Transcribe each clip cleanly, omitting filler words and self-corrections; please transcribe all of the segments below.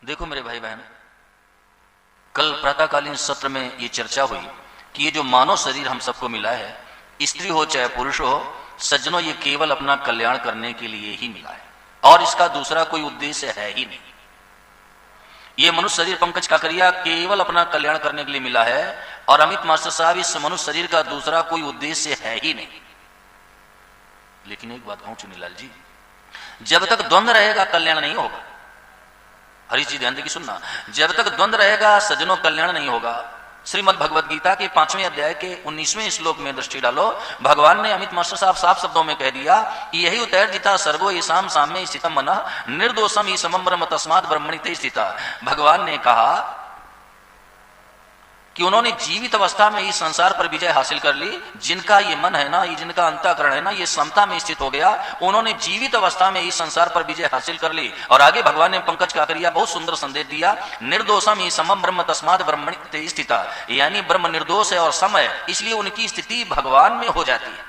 देखो मेरे भाई बहन, कल प्रातःकालीन सत्र में ये चर्चा हुई कि ये जो मानव शरीर हम सबको मिला है, स्त्री हो चाहे पुरुष हो, सज्जनों, ये केवल अपना कल्याण करने के लिए ही मिला है और इसका दूसरा कोई उद्देश्य है ही नहीं। ये मनुष्य शरीर पंकज काकरिया केवल अपना कल्याण करने के लिए मिला है और अमित मास्टर साहब, इस मनुष्य शरीर का दूसरा कोई उद्देश्य है ही नहीं। लेकिन एक बात कहूं चुनीलाल जी, जब तक द्वंद्व रहेगा कल्याण नहीं होगा। हरी जी ध्यान देकर सुनना, जब तक द्वंद्व रहेगा सज्जनों कल्याण नहीं होगा। श्रीमद् भगवद गीता के 5वें अध्याय के 19वें श्लोक में दृष्टि डालो। भगवान ने अमित मास्टर साहब साफ शब्दों में कह दिया कि यही उत्तरजिता सर्गो ईशाम साम्य स्थितम मनः निर्दोषम ही समम ब्रह्म तस्मात् ब्रह्मणि ते स्थिता। भगवान ने कहा कि उन्होंने जीवित अवस्था में इस संसार पर विजय हासिल कर ली। जिनका ये मन है ना, ये जिनका अंतःकरण है ना, ये समता में स्थित हो गया, उन्होंने जीवित अवस्था में इस संसार पर विजय हासिल कर ली। और आगे भगवान ने पंकज काकरिया बहुत सुंदर संदेश दिया, निर्दोषम ही समम ब्रह्म तस्मात् ब्रह्मणि ते स्थिता, यानी ब्रह्म निर्दोष है और सम है, इसलिए उनकी स्थिति भगवान में हो जाती है।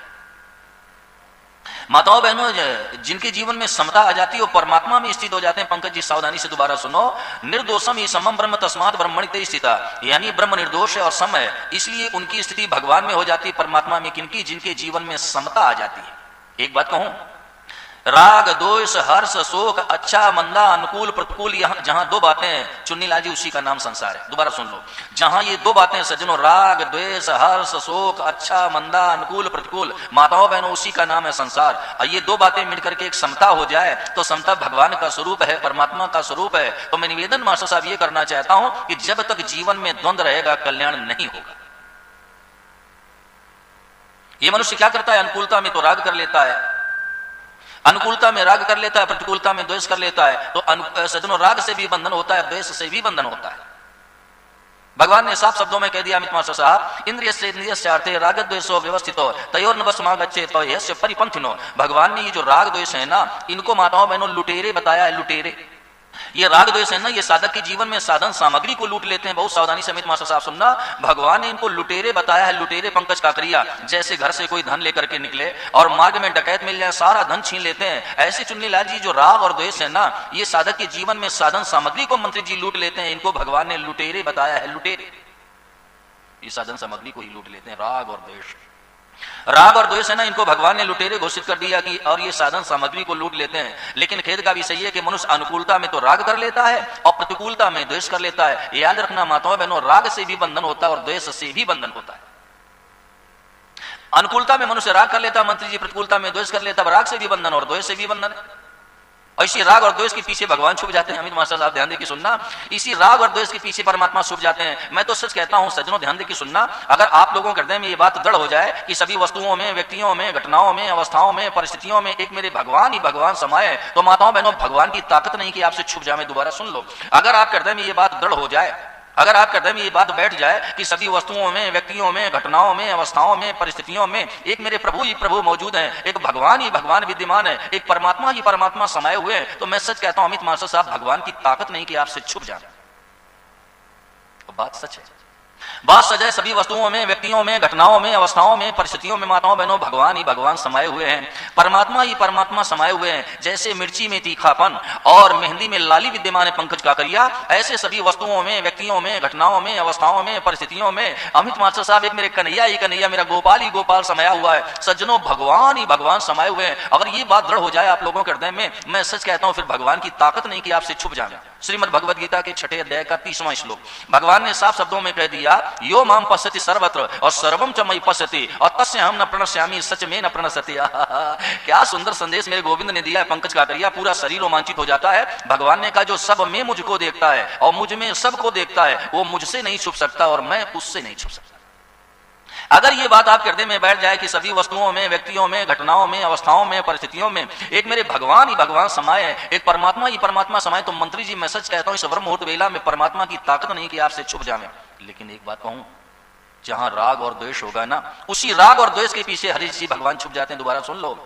माताओं बहनों, जिनके जीवन में समता आ जाती है वो परमात्मा में स्थित हो जाते हैं। पंकज जी सावधानी से दोबारा सुनो, निर्दोषम ही समम ब्रह्म तस्मात् ब्रह्मणि ते स्थिता, यानी ब्रह्म निर्दोष है और सम है, इसलिए उनकी स्थिति भगवान में हो जाती है, परमात्मा में। किनकी? जिनके जीवन में समता आ जाती है। एक बात कहूं, राग द्वेष हर्ष शोक अच्छा मंदा अनुकूल प्रतिकूल, यहां जहां दो बातें चुन्नीलाल जी, उसी का नाम संसार है। दोबारा सुन लो, जहां ये दो बातें सज्जनों, राग द्वेष हर्ष शोक अच्छा मंदा अनुकूल प्रतिकूल, माताओं बहनों, उसी का नाम है संसार। और ये दो बातें मिलकर के एक समता हो जाए तो समता भगवान का स्वरूप है, परमात्मा का स्वरूप है। तो मैं निवेदन मास्टर साहब ये करना चाहता हूं कि जब तक जीवन में द्वंद्व रहेगा कल्याण नहीं होगा। ये मनुष्य क्या करता है, अनुकूलता में तो राग कर लेता है, अनुकूलता में राग कर लेता है, प्रतिकूलता में द्वेष कर लेता है। तो सज्जनों, राग से भी बंधन होता है, द्वेष से भी बंधन होता है। भगवान ने साफ शब्दों में कह दिया अमित मास्टर साहब, इंद्रियस्य इंद्रियस्यार्थे राग द्वेषो व्यवस्थितो तयोर्न वशमागच्छेत यस्य परिपंथिनो। भगवान ने ये जो राग द्वेष है ना, इनको माताओं बहनों लुटेरे बताया है, लुटेरे। ये राग द्वेष है ना, ये साधक के जीवन में साधन सामग्री को लूट लेते हैं। बहुत सावधानी से अमित मास्टर साहब सुनना, भगवान ने इनको लुटेरे बताया है, लुटेरे पंकज काकरिया। जैसे घर से कोई धन लेकर के निकले और मार्ग में डकैत मिल जाए, सारा धन छीन लेते हैं, ऐसे चुन्नीलाल जी जो राग और द्वेष है ना, ये साधक के जीवन में साधन सामग्री को मंत्री जी लूट लेते हैं। इनको भगवान ने लुटेरे बताया है, लुटेरे। ये साधन सामग्री को ही लूट लेते हैं, राग और द्वेष। राग और द्वेष है ना, इनको भगवान ने लुटेरे घोषित कर दिया कि और ये साधन सामग्री को लूट लेते हैं। लेकिन खेद का विषय है कि मनुष्य अनुकूलता में तो राग कर लेता है और प्रतिकूलता में द्वेष कर लेता है। याद रखना माताओं बहनों, राग से भी बंधन होता है और द्वेष से भी बंधन होता है। अनुकूलता में मनुष्य राग कर लेता है मंत्री जी, प्रतिकूलता में द्वेष कर लेता है। राग से भी बंधन और द्वेष से भी बंधन है। इसी राग और द्वेष के पीछे भगवान छुप जाते हैं। अमित मास्टर साहब ध्यान देकर सुनना, इसी राग और द्वेष के पीछे परमात्मा छुप जाते हैं। मैं तो सच कहता हूं सज्जनों, ध्यान देकर सुनना, अगर आप लोगों के हृदय में ये बात दृढ़ हो जाए कि सभी वस्तुओं में, व्यक्तियों में, घटनाओं में, अवस्थाओं में, परिस्थितियों में एक मेरे भगवान ही भगवान समाये, तो माताओं बहनों, भगवान की ताकत नहीं कि आपसे छुप जाए। दोबारा सुन लो, अगर आपके हृदय में ये बात दृढ़ हो जाए, अगर आपके हृदय में ये बात बैठ जाए कि सभी वस्तुओं में, व्यक्तियों में, घटनाओं में, अवस्थाओं में, परिस्थितियों में एक मेरे प्रभु ही प्रभु मौजूद हैं, एक भगवान ही भगवान विद्यमान है, एक परमात्मा ही परमात्मा समाये हुए हैं, तो मैं सच कहता हूं अमित मास्टर साहब, भगवान की ताकत नहीं कि आपसे छुप जाए। तो बात सच है, बात सच है। सभी वस्तुओं में, व्यक्तियों में, घटनाओं में, अवस्थाओं में, परिस्थितियों में माताओं बहनों भगवान ही भगवान समाये हुए हैं, परमात्मा ही परमात्मा समाये हुए हैं। जैसे मिर्ची में तीखापन और मेहंदी में लाली विद्यमान है पंकज काकरिया, ऐसे सभी वस्तुओं में, व्यक्तियों में, घटनाओं में, अवस्थाओं में, परिस्थितियों में अमित मास्टर साहब एक मेरे कन्हैया ही कन्हैया, मेरा गोपाल ही गोपाल समाया हुआ है। सज्जनों, भगवान ही भगवान समाये हुए हैं। अगर ये बात दृढ़ हो जाए आप लोगों के हृदय में, मैं सच कहता हूं फिर भगवान की ताकत नहीं कि आपसे छुप जाए। श्रीमद् भगवद गीता के 6 अध्याय का 30वां श्लोक भगवान ने साफ शब्दों में कह दिया, यो माम पश्यति सर्वत्र और सर्वम च मयि पश्यति और तस्य हम न प्रणश्यामि सच में न प्रणश्यति। क्या सुंदर संदेश मेरे गोविंद ने दिया है पंकज काकरिया, पूरा शरीर रोमांचित हो जाता है। भगवान ने कहा, जो सब में मुझको देखता है और मुझ में सबको देखता है, वो मुझसे नहीं छुप सकता और मैं उससे नहीं छुप सकता। अगर ये बात आपके हृदय में बैठ जाए कि सभी वस्तुओं में, व्यक्तियों में, घटनाओं में, अवस्थाओं में, परिस्थितियों में एक मेरे भगवान ही भगवान समाये है, एक परमात्मा ही परमात्मा समाये, तो मंत्री जी मैं सच कहता हूं इस ब्रह्म मुहूर्त वेला में परमात्मा की ताकत नहीं कि आपसे छुप जाए। लेकिन एक बात कहूं, जहां राग और द्वेष होगा ना, उसी राग और द्वेष के पीछे हरि जी भगवान छुप जाते हैं। दोबारा सुन लो,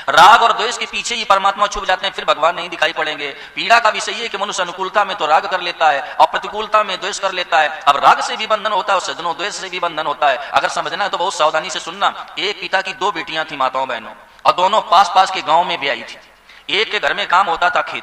राग और द्वेष के पीछे ही परमात्मा छुप जाते हैं, फिर भगवान नहीं दिखाई पड़ेंगे। पीड़ा का विषय है कि मनुष्य अनुकूलता में तो राग कर लेता है और प्रतिकूलता में द्वेष कर लेता है। अब राग से भी बंधन होता है और सज्जनों द्वेष से भी बंधन होता है। अगर समझना है तो बहुत सावधानी से सुनना। एक पिता की 2 बेटियां थी माताओं बहनों, और दोनों पास पास के गांव में ब्याही थी। एक के घर में काम होता था खेती